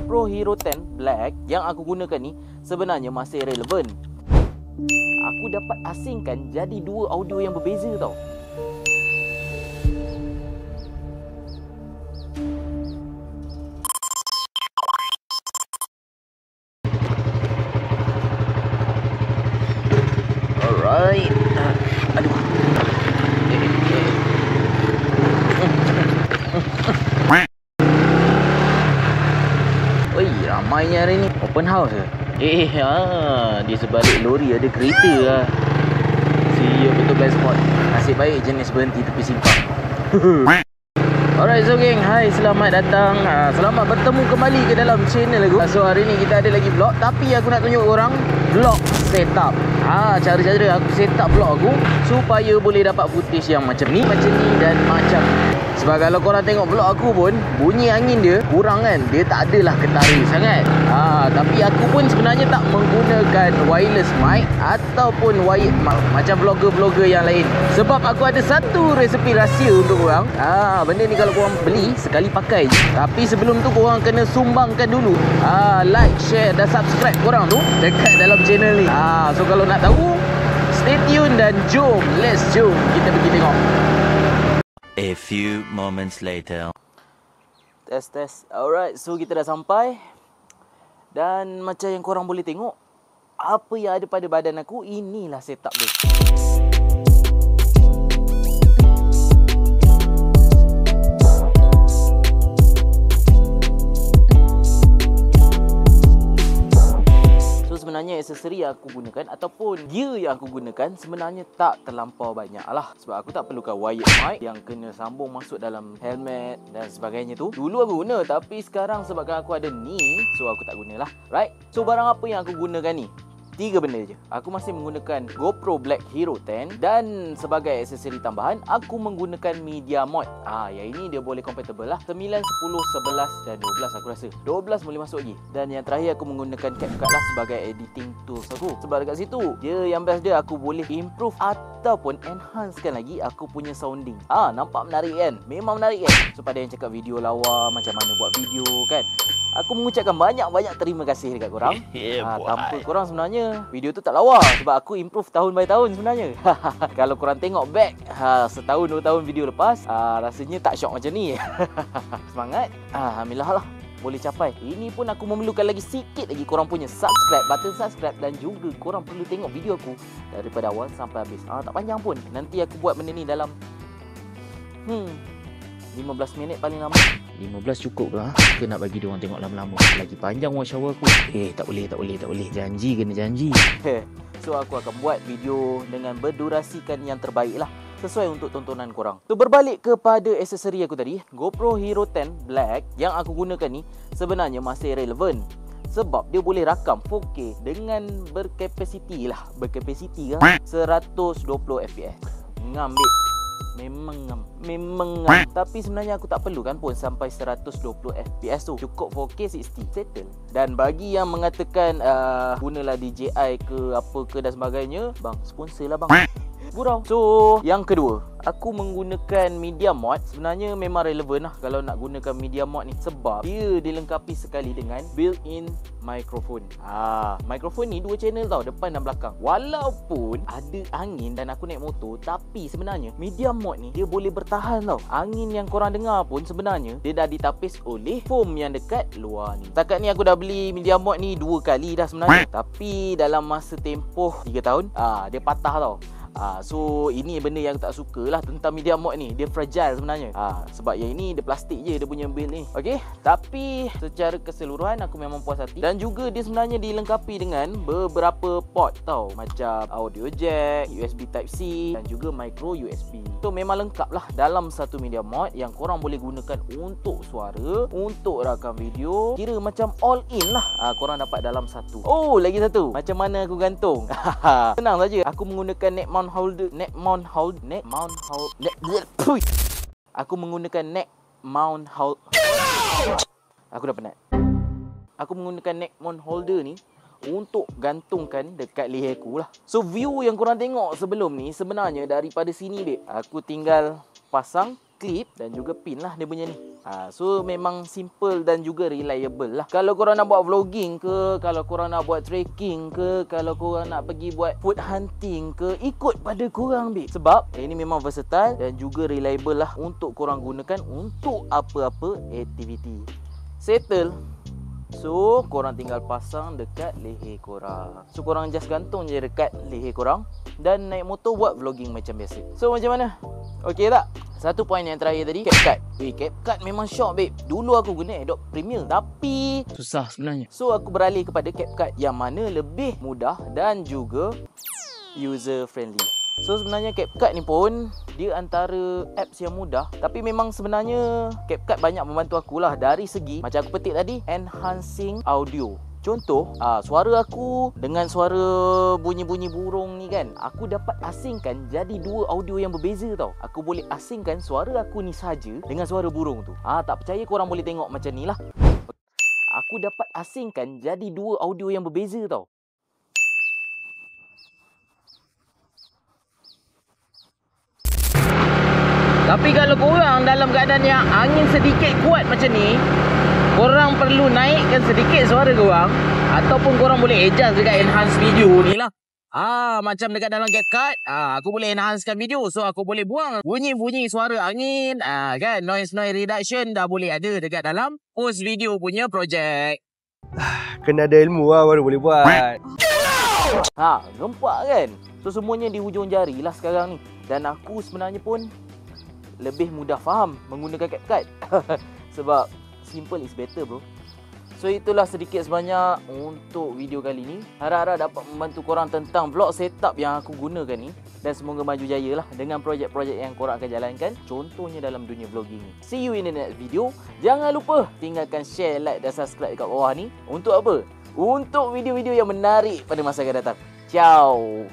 GoPro Hero 10 Black yang aku gunakan ni sebenarnya masih relevan. Aku dapat asingkan jadi dua audio yang berbeza tau. Alright. Aduh. Oi, ramainya hari ni. Open house ke? Di sebalik lori ada kereta lah. Siap betul blind spot. Nasib baik jenis berhenti tepi simpang. Alright, so geng, hai, selamat datang. Selamat bertemu kembali ke dalam channel aku. So hari ni kita ada lagi vlog, tapi aku nak tunjuk korang vlog setup. Cara-cara aku setup vlog aku supaya boleh dapat footage yang macam ni dan macam ni. Sebab kalau korang tengok vlog aku pun, bunyi angin dia kurang kan. Dia tak adalah ketara sangat. Tapi aku pun sebenarnya tak menggunakan wireless mic ataupun wired macam vlogger-vlogger yang lain. Sebab aku ada satu resepi rahsia untuk korang. Benda ni kalau korang beli sekali pakai je. Tapi sebelum tu korang kena sumbangkan dulu like, share dan subscribe korang tu dekat dalam channel ni. So kalau nak tahu, stay tune dan jom kita pergi tengok. A few moments later. Test. Alright, so kita dah sampai. Dan macam yang korang boleh tengok, apa yang ada pada badan aku, inilah setup dia. Sebenarnya aksesori yang aku gunakan ataupun gear yang aku gunakan sebenarnya tak terlampau banyak lah. Sebab aku tak perlukan wired mic yang kena sambung masuk dalam helmet dan sebagainya tu. Dulu aku guna, tapi sekarang sebabkan aku ada ni, so aku tak gunalah. Right? So barang apa yang aku gunakan ni? 3 benda je. Aku masih menggunakan GoPro Black Hero 10 dan sebagai aksesori tambahan aku menggunakan media mod. Yang ini dia boleh compatible lah 9, 10, 11 dan 12 aku rasa. 12 boleh masuk lagi. Dan yang terakhir aku menggunakan CapCut lah sebagai editing tools aku. Sebab dekat situ dia yang best dia, aku boleh improve ataupun enhancekan lagi aku punya sounding. Nampak menarik kan? Memang menarik kan? So pada yang cakap video lawa, macam mana buat video kan, aku mengucapkan banyak-banyak terima kasih dekat korang. Tanpa korang sebenarnya video tu tak lawa. Sebab aku improve tahun by tahun sebenarnya. Kalau korang tengok back setahun 2 tahun video lepas, rasanya tak syok macam ni. Semangat. Alhamdulillah lah, boleh capai. Ini pun aku memerlukan lagi sikit lagi korang punya button subscribe. Dan juga korang perlu tengok video aku daripada awal sampai habis. Tak panjang pun. Nanti aku buat benda ni dalam 15 minit paling lama. 15 cukup ke? Ke nak bagi diorang tengok lama-lama? Lagi panjang watch hour aku. Tak boleh. Janji kena janji. So aku akan buat video dengan berdurasikan yang terbaik lah, sesuai untuk tontonan korang. So berbalik kepada aksesori aku tadi, GoPro Hero 10 Black yang aku gunakan ni sebenarnya masih relevan. Sebab dia boleh rakam 4K dengan berkapasiti 120 fps. Ngambit. Memang ngam. Tapi sebenarnya aku tak perlu kan pun sampai 120 fps tu. Cukup 4K 60 settle. Dan bagi yang mengatakan gunalah DJI ke apa ke dan sebagainya, bang, sponsor lah bang. Gurau. So yang kedua, aku menggunakan media mod. Sebenarnya memang relevan lah kalau nak gunakan media mod ni, sebab dia dilengkapi sekali dengan built-in mikrofon. Mikrofon ni 2 channel tau, depan dan belakang. Walaupun ada angin dan aku naik motor, tapi sebenarnya media mod ni dia boleh bertahan tau. Angin yang korang dengar pun sebenarnya dia dah ditapis oleh foam yang dekat luar ni. Setakat ni aku dah beli media mod ni 2 kali dah sebenarnya. Tapi dalam masa tempoh 3 tahun dia patah tau. So ini benda yang tak suka lah tentang media mod ni. Dia fragile sebenarnya. Sebab yang ini dia plastik je dia punya build ni. Okay, tapi secara keseluruhan aku memang puas hati. Dan juga dia sebenarnya dilengkapi dengan beberapa port tau, macam audio jack, USB type C dan juga micro USB. So memang lengkap lah dalam satu media mod yang korang boleh gunakan untuk suara, untuk rakam video. Kira macam all in lah, korang dapat dalam satu. Lagi satu, macam mana aku gantung? Senang saja. Aku menggunakan neck mount holder. Aku menggunakan neck mount holder. Aku dah penat. Aku menggunakan neck mount holder ni untuk gantungkan dekat leher aku lah. So view yang korang tengok sebelum ni sebenarnya daripada sini dek. Aku tinggal pasang clip dan juga pin lah dia punya ni. So memang simple dan juga reliable lah. Kalau korang nak buat vlogging ke, kalau korang nak buat trekking ke, kalau korang nak pergi buat food hunting ke, ikut pada korang babe. Sebab ini memang versatile dan juga reliable lah untuk korang gunakan untuk apa-apa aktiviti. Settle. So korang tinggal pasang dekat leher korang. So korang just gantung je dekat leher korang dan naik motor buat vlogging macam biasa. So macam mana? Okey tak? Satu poin yang terakhir tadi, CapCut. CapCut memang syok babe. Dulu aku guna Adobe Premiere tapi susah sebenarnya. So aku beralih kepada CapCut yang mana lebih mudah dan juga user friendly. So sebenarnya CapCut ni pun dia antara apps yang mudah, tapi memang sebenarnya CapCut banyak membantu aku lah dari segi macam aku petik tadi, enhancing audio. Contoh, suara aku dengan suara bunyi-bunyi burung ni kan, aku dapat asingkan jadi dua audio yang berbeza tau. Aku boleh asingkan suara aku ni saja dengan suara burung tu. Tak percaya korang boleh tengok macam ni lah. Aku dapat asingkan jadi dua audio yang berbeza tau. Tapi kalau korang dalam keadaan yang angin sedikit kuat macam ni, korang perlu naikkan sedikit suara korang ataupun korang boleh adjust dekat enhance video ni lah. Macam dekat dalam CapCut, aku boleh enhancekan video. So aku boleh buang bunyi-bunyi suara angin, kan, noise reduction dah boleh ada dekat dalam post video punya projek. Kena ada ilmu lah baru boleh buat. Gempak kan? So semuanya di hujung jari lah sekarang ni. Dan aku sebenarnya pun lebih mudah faham menggunakan CapCut. Sebab simple is better bro. So itulah sedikit sebanyak untuk video kali ni. Harap-harap dapat membantu korang tentang vlog setup yang aku gunakan ni. Dan semoga maju jaya lah dengan projek-projek yang korang akan jalankan. Contohnya dalam dunia vlogging ni. See you in the next video. Jangan lupa tinggalkan share, like dan subscribe dekat bawah ni. Untuk apa? Untuk video-video yang menarik pada masa akan datang. Ciao.